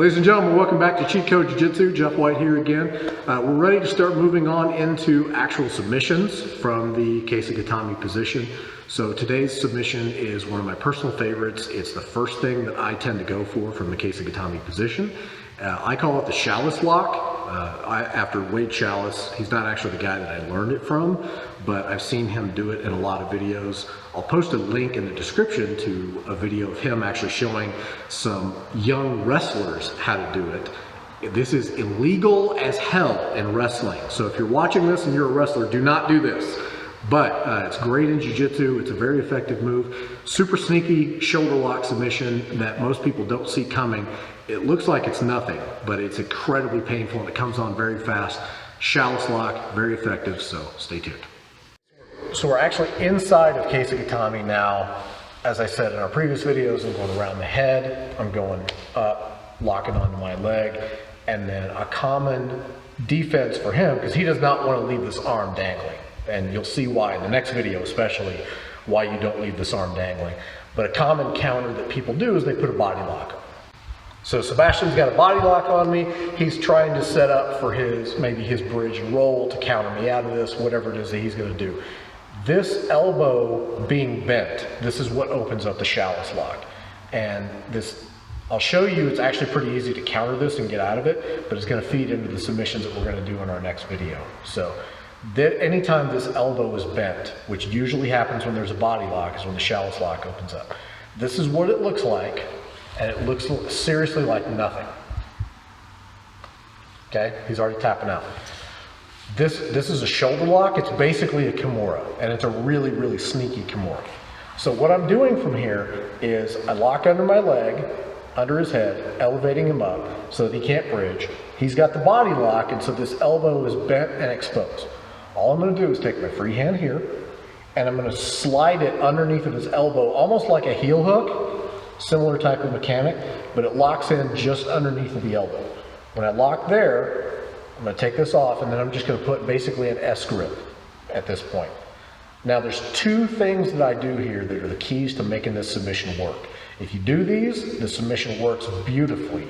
Ladies and gentlemen, welcome back to Cheat Code Jiu-Jitsu. Jeff White here again. We're ready to start moving on into actual submissions from the Kesa Gatame position. So today's submission is one of my personal favorites. It's the first thing that I tend to go for from the Kesa Gatame position. I call it the Schalles Lock. After Wade Schalles, he's not actually the guy that I learned it from, but I've seen him do it in a lot of videos. I'll post a link in the description to a video of him actually showing some young wrestlers how to do it. This is illegal as hell in wrestling. So if you're watching this and you're a wrestler, do not do this. But it's great in jiu-jitsu. It's a very effective move. Super sneaky shoulder lock submission that most people don't see coming. It looks like it's nothing, but it's incredibly painful and it comes on very fast. Schalles Lock, very effective, so stay tuned. So we're actually inside of Kesa Gatame now. As I said in our previous videos, I'm going around the head, I'm going up, locking onto my leg, and then a common defense for him, because he does not want to leave this arm dangling. And you'll see why in the next video, especially why you don't leave this arm dangling. But a common counter that people do is they put a body lock on. So Sebastian's got a body lock on me. He's trying to set up for maybe his bridge and roll to counter me out of this, whatever it is that he's going to do. This elbow being bent, this is what opens up the Schalles Lock. And this, I'll show you, it's actually pretty easy to counter this and get out of it, but it's going to feed into the submissions that we're going to do in our next video. So anytime this elbow is bent, which usually happens when there's a body lock, is when the Schalles Lock opens up. This is what it looks like, and it looks seriously like nothing. Okay, he's already tapping out. This is a shoulder lock. It's basically a Kimura, and it's a really, really sneaky Kimura. So what I'm doing from here is I lock under my leg, under his head, elevating him up so that he can't bridge. He's got the body lock, and so this elbow is bent and exposed. All I'm going to do is take my free hand here, and I'm going to slide it underneath of his elbow, almost like a heel hook, similar type of mechanic, but it locks in just underneath of the elbow. When I lock there, I'm going to take this off, and then I'm just going to put basically an S grip at this point. Now there's two things that I do here that are the keys to making this submission work. If you do these, the submission works beautifully.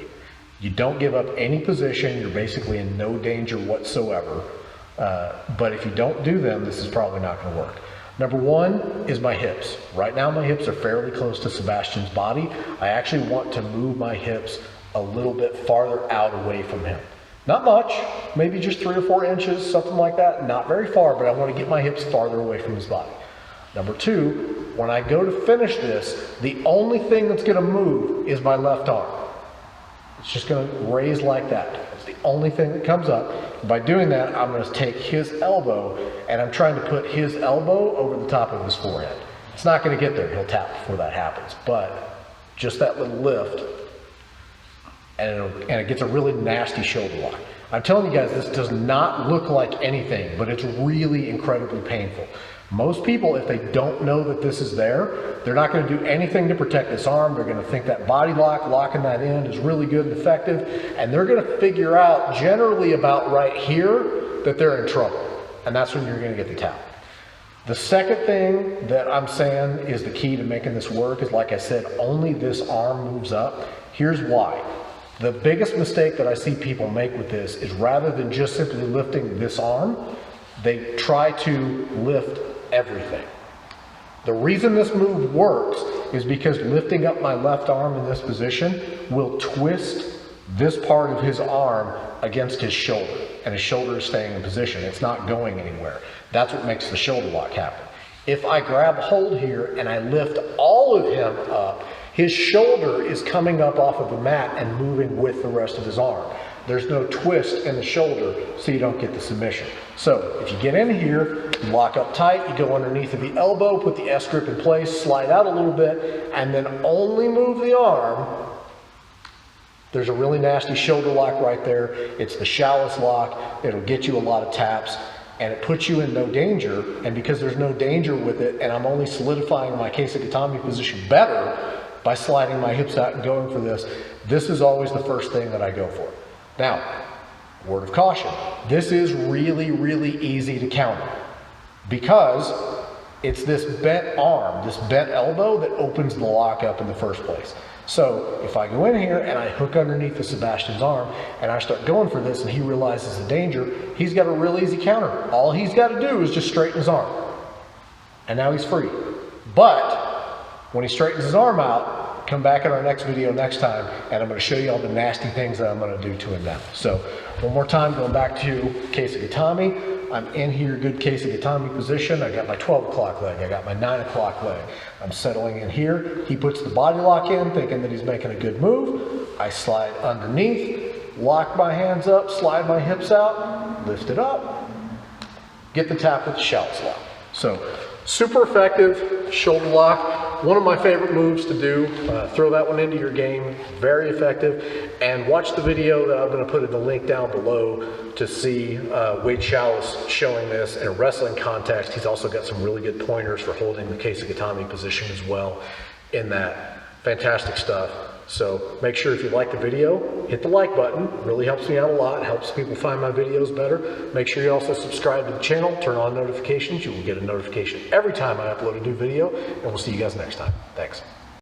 You don't give up any position. You're basically in no danger whatsoever. But if you don't do them, this is probably not going to work. Number one is my hips. Right now my hips are fairly close to Sebastian's body. I actually want to move my hips a little bit farther out away from him. Not much, maybe just 3 or 4 inches, something like that. Not very far, but I want to get my hips farther away from his body. Number two, when I go to finish this, the only thing that's going to move is my left arm. It's just going to raise like that. It's the only thing that comes up. And by doing that, I'm going to take his elbow, and I'm trying to put his elbow over the top of his forehead. It's not going to get there. He'll tap before that happens. But just that little lift, and it gets a really nasty shoulder lock. I'm telling you guys, this does not look like anything, but it's really incredibly painful. Most people, if they don't know that this is there, they're not going to do anything to protect this arm. They're going to think that body lock, locking that in, is really good and effective, and they're going to figure out generally about right here that they're in trouble, and that's when you're going to get the tap. The second thing that I'm saying is the key to making this work is, like I said, only this arm moves up. Here's why. The biggest mistake that I see people make with this is rather than just simply lifting this arm, they try to lift everything. The reason this move works is because lifting up my left arm in this position will twist this part of his arm against his shoulder, and his shoulder is staying in position. It's not going anywhere. That's what makes the shoulder lock happen. If I grab hold here and I lift all of him up, his shoulder is coming up off of the mat and moving with the rest of his arm. There's no twist in the shoulder, so you don't get the submission. So if you get in here, you lock up tight, you go underneath of the elbow, put the S grip in place, slide out a little bit, and then only move the arm. There's a really nasty shoulder lock right there. It's the Schalles Lock. It'll get you a lot of taps, and it puts you in no danger. And because there's no danger with it, and I'm only solidifying my Kesa Gatame position better by sliding my hips out and going for this, this is always the first thing that I go for. Now, word of caution, this is really, really easy to counter because It's this bent arm, this bent elbow that opens the lock up in the first place. So if I go in here and I hook underneath the Sebastian's arm and I start going for this and he realizes the danger, he's got a real easy counter. All he's got to do is just straighten his arm. And now he's free. But when he straightens his arm out, come back in our next video next time and I'm going to show you all the nasty things that I'm going to do to him now. So one more time, going back to Kesa Gatame. I'm in here, good Kesa Gatame position. I got my 12 o'clock leg. I got my 9 o'clock leg. I'm settling in here. He puts the body lock in, thinking that he's making a good move. I slide underneath, lock my hands up, slide my hips out, lift it up, get the tap with the Schalles Lock. So super effective shoulder lock. One of my favorite moves to do. Throw that one into your game. Very effective. And watch the video that I'm going to put in the link down below to see Wade Schalles showing this in a wrestling context. He's also got some really good pointers for holding the Kesa Gatame position as well in that. Fantastic stuff. So make sure if you like the video, hit the like button. It really helps me out a lot. It helps people find my videos better. Make sure you also subscribe to the channel, turn on notifications. You will get a notification every time I upload a new video, and we'll see you guys next time. Thanks.